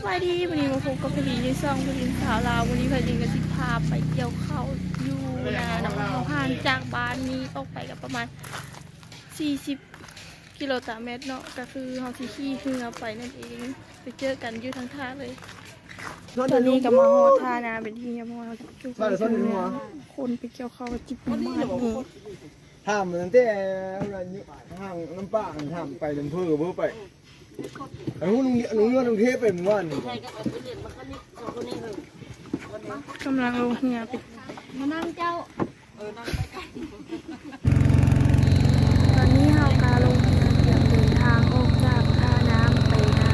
บายดีวันนี้มาพบกับพลินในซองพลินสาวลาววันนี้พลินก็สิพาไปเกี่ยวข้าวอยู่นะน้ำเขาห่างจากบ้านนี้ออกไปกับประมาณ40กิโลเมตรเนาะก็คือเฮาสิขี่เรือไปนั่นเองไปเจอกันอยู่ทางท่าเลยตอนนี้ก็มาฮอดท่านะเป็นที่เรียบร้อยจุกคนไปเกี่ยวข้าวจิบมันมากนี่ ทำตั้งแต่ห่างน้ำป่าทำไปลำเพื่อเพื่อไปไอ้หุ้นลุงเทพเป็นวันกำลังลงเรือไปมานั่งเจ้าตอนนี้เฮากาลงเรือเตรียมเดินทางออกจากท่าน้ำไปนา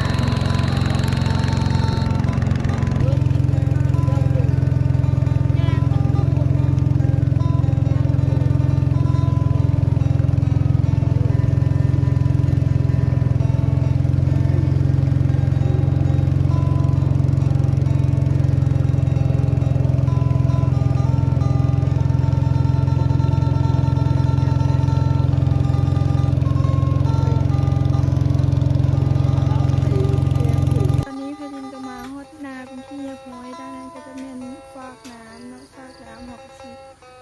ตอนนี้เพลินก็มาฮอดนาเป็นที่เรียบร้อยด้านนั้นก็จะเป็นฟากน้ำเนาะฟากน้ำหอกสิ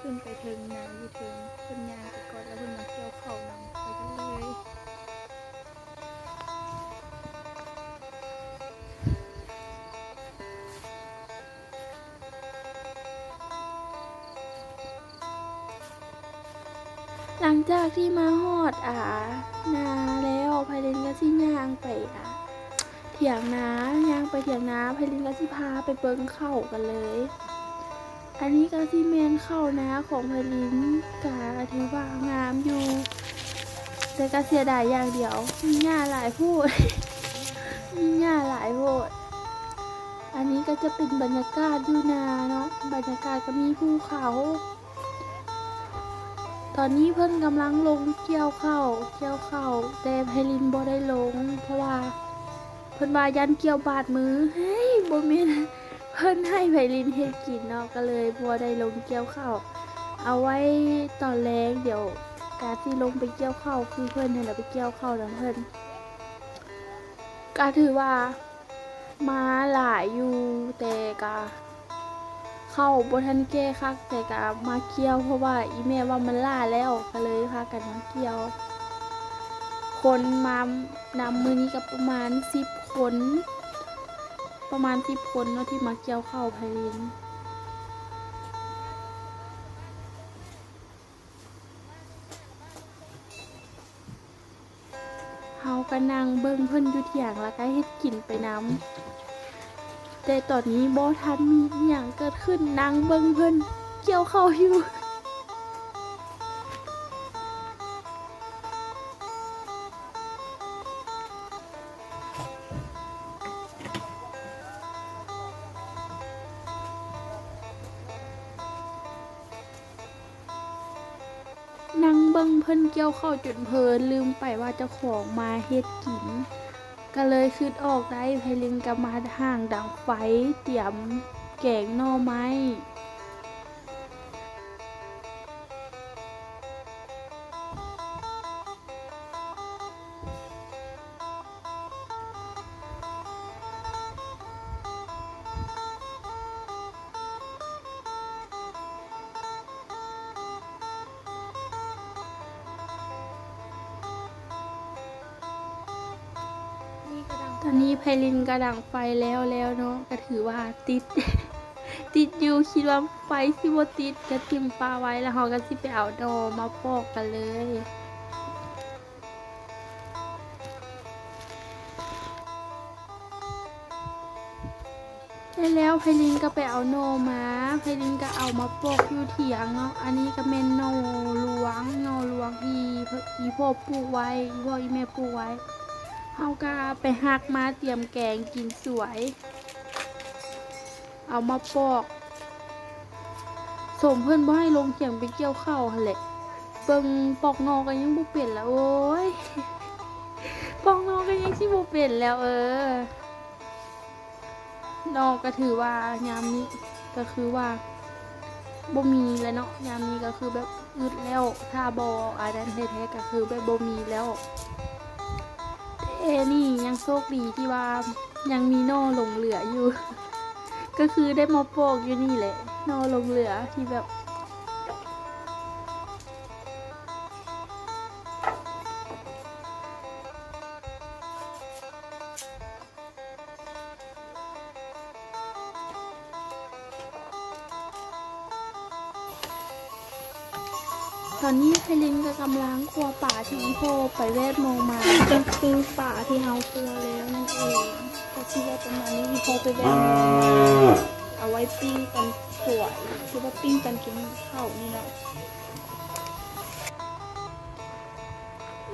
ขึ้นไปถึงนาอยู่ถึงเป็นยางไปก่อนแล้วเพิ่นมาเกี่ยวข้าวนำไปกันเลยหลังจากที่มาฮอดนาแล้วไพลินก็สิย่างไปเถียงนาย่างไปเถียงนาไพลินก็สิพาไปเบิ่งข้าวกันเลย อันนี้ก็สิเมนข้าวนาของไพลินกะถือว่างามอยู่แต่ก็เสียดายอย่างเดียวมีหญ้าหลายโพด มีหญ้าหลายโพดอันนี้ก็จะเป็นบรรยากาศอยู่นาเนาะบรรยากาศก็มีภูเขาตอนนี้เพิ่นกำลังลงเกี่ยวข้าวแต่ไพลินบ่ได้ลงเพราะว่าเพิ่นว่ายันเกี่ยวบาดมือเฮ้ยบ่แม่นเพิ่นให้ไพลินเฮ็ดกินเนาะก็เลยบ่ได้ลงเกี่ยวข้าวเอาไว้ตอนแรกเดี๋ยวการที่ลงไปเกี่ยวข้าวคือเพิ่นให้เราไปเกี่ยวข้าวแล้วเพิ่นก็ถือว่ามาหลายอยู่แต่ก็เข้าบ่ทันแก้คักแต่ก็มาเกี่ยวเพราะว่าอีแม่ว่ามันล่าแล้วก็เลยพากันมาเกี่ยวคนมานำมื้อนี้ก็ประมาณ10คนเนาะที่มาเกี่ยวข้าวไพลินเฮาก็นั่งเบิ่งเพิ่นอยู่เถียงแล้วก็เฮ็ดกินไปนำแต่ตอนนี้บ่ทันมีอิหยังเกิดขึ้นนั่งเบิ่งเพิ่นเกี่ยวข้าวอยู่นั่งเบิ่งเพิ่นเกี่ยวข้าวจนเพลินลืมไปว่าเจ้าของมาเฮ็ดกินก็เลยคิดออกได้ไพลินก็มาห่างดังไฟเตรียมแกงหน่อไม้ตอนนี้ไพลินก็ดังไฟแล้วเนาะก็ถือว่าติด ติดอยู่คิดว่าไฟสิบ่ติดก็ทิ่มปลาไว้แล้วเราก็สิไปเอาดอมาปอกกันเลยแล้วไพลินก็ไปเอาโนมาไพลินก็เอามาปอกอยู่เถียงเนาะอันนี้ก็เป็นโนหลวงอีพ่อปลูกไว้อีพ่ออีแม่ปลูกไว้เฮาก็ไปหักมาเตรียมแกงกินสวยเอามาปอกสมเพิ่นบ่ให้ลงเถียงไปเกี่ยวข้าวหั่นแหละเบิ่งปอกนอก็ยังบ่เป็นแล้วโอ้ยปอกนอก็ยังสิบ่เป็นแล้วนอก็ถือว่ายามนี้ก็คือว่าบ่มีแล้วเนาะยามนี้ก็คือแบบอึดแล้วถ้าบ่อันนั้นแท้ๆก็คือแบบบ่มีแล้ว นี่ยังโชคดีที่ว่ายังมีนอหลงเหลืออยู่ ก็คือได้มาปอกอยู่นี่แหละนอหลงเหลือที่แบบตอนนี้ไพลินก็กำลังครัวป่าที่อีโพไปแวดมองมาก็คือป่าที่เฮาครัวแล้วนั่นเองก็ชื่อว่าประมาณนี้อีโพไปแวดมองมาเอาไว้ปิ้งกันสวยคือว่าปิ้งกันกินข้าวนี่เนาะ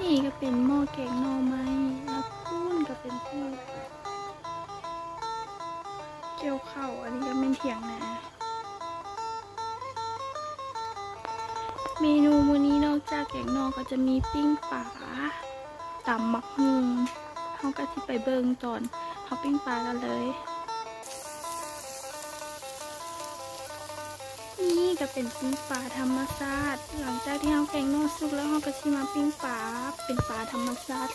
นี่ก็เป็นหม้อแกงหน่อไม้แล้วพุ่นก็เป็นพืชเกี่ยวข้าวอันนี้ก็เป็นเถียงนาเมนูมื้อนี้นอกจากแกงนอกก็จะมีปิ้งปลาตำมักฮุงเขาก็ที่ไปเบิ่งตอนเขาปิ้งปลากันเลย นี่ก็เป็นปิ้งปลาธรรมชาติหลังจากที่เขาแกงนอกสุกแล้วเขาก็ชิมาปิ้งปลาเป็นปลาธรรมชาติ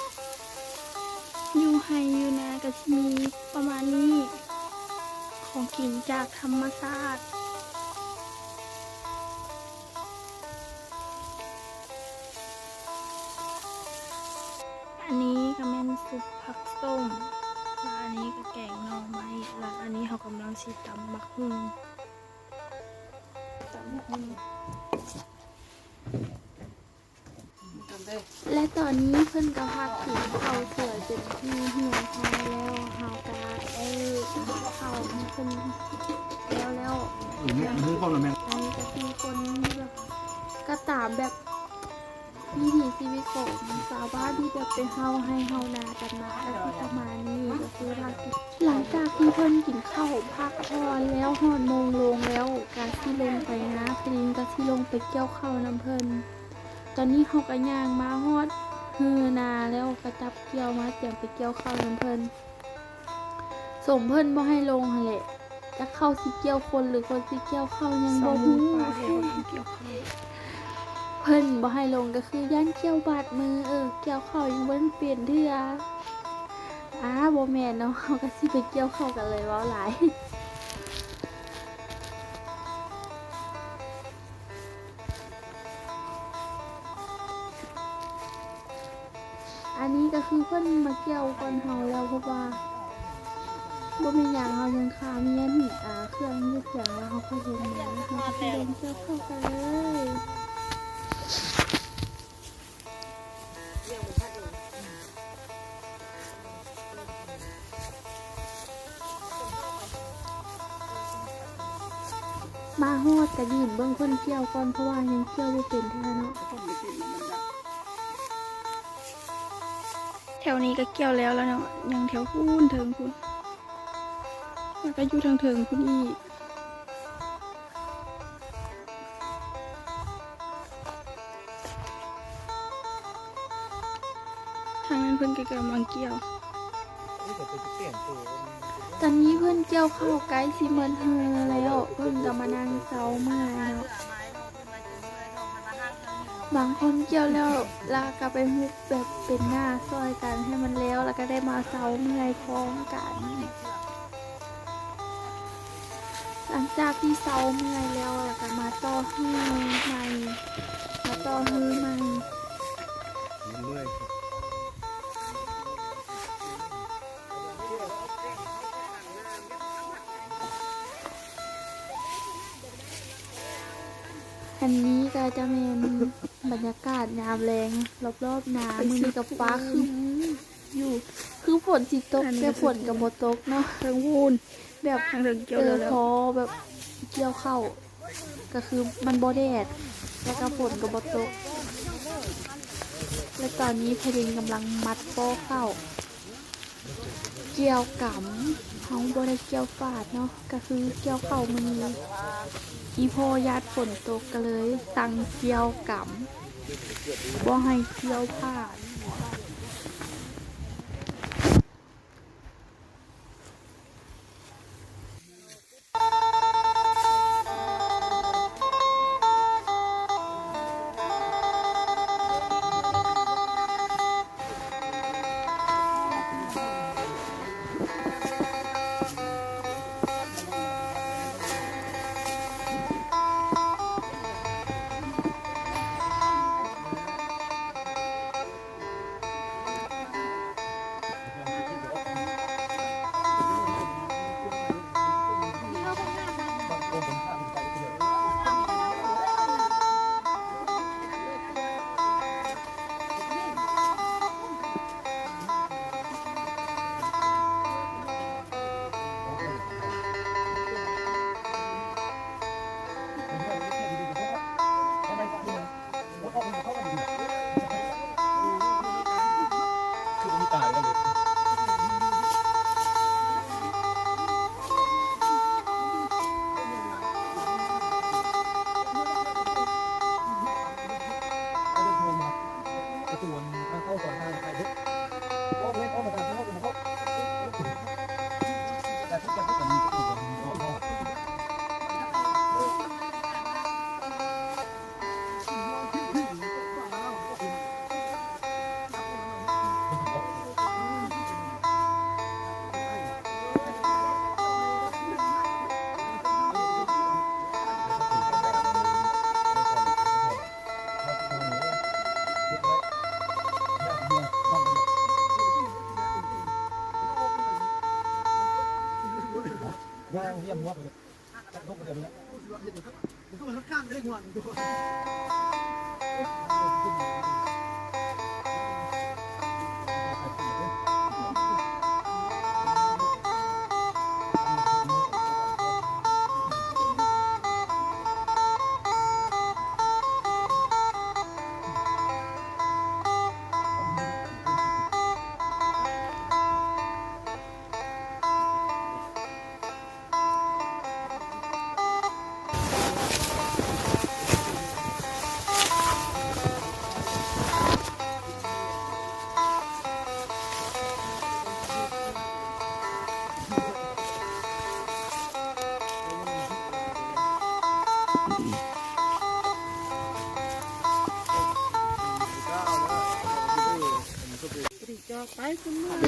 อยู่ไฮอยู่นาก็ชิมีประมาณนี้ของกินจากธรรมชาติอันนี้ก็เป็นซุปผักส้มแล้วอันนี้ก็แกงหน่อไม้แล้วอันนี้เขากำลังชิตำมักฮุงตำมักฮุงและตอนนี้เพิ่นก็พักกินข้าวสวยเป็นที่หิวพอแล้วเฮากะข้าวให้เพิ่นแล้วมือก่อนแม่ อันนี้ก็คือคนแบบก็ตามแบบวิถีชีวิตของชาวบ้านที่แบบเป็นเฮาให้เฮานากันมาก็คือประมาณนี้ก็คือพักกินหลังจากที่เพิ่นกินข้าวพักพอนแล้วหอดโมงลงแล้วกาที่ลงไปนะพลินก็ที่ลงไปเกี่ยวข้าวน้ำเพิ่นตอนนี้เฮาก็ย่างมาฮอดฮือนาแล้วก็จับเกี่ยวมาเตรียมไปเกี่ยวข้าวน้ำเพิ่นสมเพิ่นบ่ให้ลงหั่นแหละจะเข้าสิเกี่ยวคนหรือคนสิเกี่ยวข้าวยังบ่ฮู้เพิ่นบ่ให้ลงก็คือย่านเกี่ยวบาดมือเกี่ยวข้าวยังบ่เปลี่ยนเทื่อบ่แม่นเนาะเฮาก็สิไปเกี่ยวข้าวกันเลยเว้าหลายอันนี้ก็คือเพิ่นมาเกี่ยวก่อนเฮาแล้วเพราะว่าบ่มีหยังเฮายังคาเมียนเครื่องยึดเสียงแล้วเฮาก็เฮ็ดมาเฮาก็สิลงเกี่ยวข้าวกันเลยมาฮอดก็ยืนเบิ่งเพิ่นเกี่ยวก่อนเพราะว่ายังเกี่ยวบ่เป็นแท้เนาะแถวนี้ก็เกี่ยวแล้วเนาะยังแถวพูนเทิงพุ่นแล้วก็อยู่ทางเทิงพุ่นอีกทางนั้นเพิ่นก็กำลังเกี่ยวตอนนี้เพิ่นเกี่ยวเข้าไกด์สิเหมือนเฮอแล้วเพิ่นก็มานั่งเซาเมื่อยเนาะบางคนเกี่ยวแล้วลากลับไปมุกแบบเป็นหน้าซอยกันให้มันแล้วแล้วก็ได้มาเซาเมื่อยพร้อมกันหลังจากที่เซาเมื่อยแล้วแล้วก็มาต่อฮือใหม่มาต่อฮือใหม่อันนี้ก็จะเป็นบรรยากาศยามแรงรอบๆนามือนี้กับฟ้าคืออยู่คือฝนสิตกแต่ฝนกับโมตกเนาะเทิงวูนแบบพอแบบเกี่ยวเข้าก็คือมันโบแดดแล้วก็ฝนกับโมตกและตอนนี้พลินกำลังมัดโป้เข้าเกี่ยวกำเขาโบได้เกี่ยวฝาดเนาะก็คือเกี่ยวเข้ามืออีโพญาติฝนตกก็เลยสั่งเกี่ยวกำบ่ให้เกี่ยวผ่าน ย่างเยี่ยมวัดเลยทุกคนเลยทุกคนข้ามได้หัวทุกคน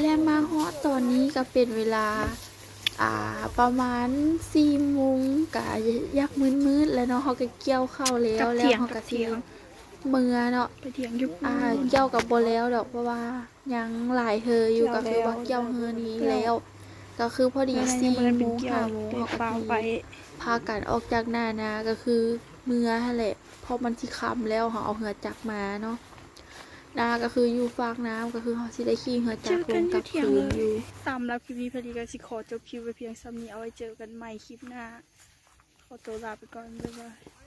และมาฮอดตอนนี้ก็เป็นเวลาประมาณ4 โมงก็ยักมืดๆแล้วเนาะเขาก็เกี่ยวข้าวแล้วแล้วเขาก็สิเมื่อเนาะ ไปเถียงยุบ เกี่ยวกับบ่แล้วดอกเพราะว่ายังหลายเฮออยู่ก็คือว่าเกี่ยวเฮอนี้แล้ว ก็คือพอดี4 โมง5 โมงเขาก็สิพากันออกจากหน้านาก็คือเมื่อหั่นแหละเพราะมันสิค่ำแล้วเขาเอาเหือจักมาเนาะนาก็คืออยู่ฟากน้ำก็คือเขาสิได้ขี่เหือจักลงกับคืนอยู่ ตามรับคลิปนี้พอดีก็สิขอจบคลิปไว้เพียงซ้ำนี้เอาไว้เจอกันใหม่คลิปหน้าขอตัวลาไปก่อนบ๊ายบาย